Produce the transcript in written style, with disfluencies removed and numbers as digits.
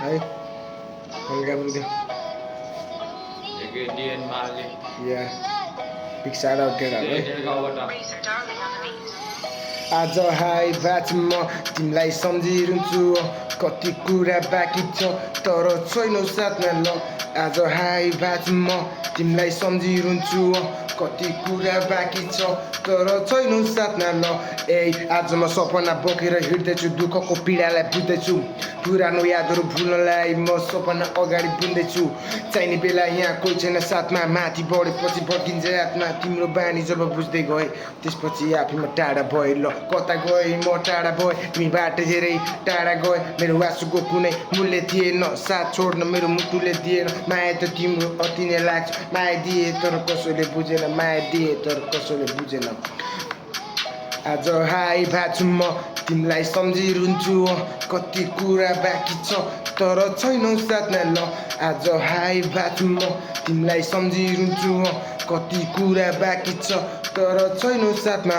है हल्का बोल्दै या बिग साउट आउट केटाहरुलाई आज हाई बात म तिमीलाई सम्झिरहन्छु कति कुरा बाँकी छ तर छैनौ साथमा ल आज हाई बात म तिमीलाई सम्झिरहन्छु कति कुरा बाँकी छ तर छैनौ साथमा ल ए आज म सपना बोकेर हिँड्दैछु दुःखको पीडालाई बुझ्दैछु पुरानो यादहरू भुल्नलाई म सपना अगाडि बुन्दैछु चाहिने बेला यहाँ कोही छैन साथमा माथि बढेपछि भड्किन्छ आत्मा तिम्रो बानी जब बुझ्दै गए त्यसपछि आफैमा टाढा भए ल कता गए म टाढा भए तिमीबाट धेरै टाढा गए मेरो आँसुको कुनै मूल्य थिएन साथ छोड्न मेरो मुटुले दिएन माया त तिम्रो अति नै लाग्छ माया दिए तर कसैले बुझेन माया दिए तर कसैले बुझेन आज हाई भाछु म तिमीलाई सम्झिरहन्छु कति कुरा बाँकी छ तर छैनौ साथमा ल आज हाई भाछु म तिमीलाई सम्झिरहन्छु कति कुरा बाँकी छ तर छैनौ साथमा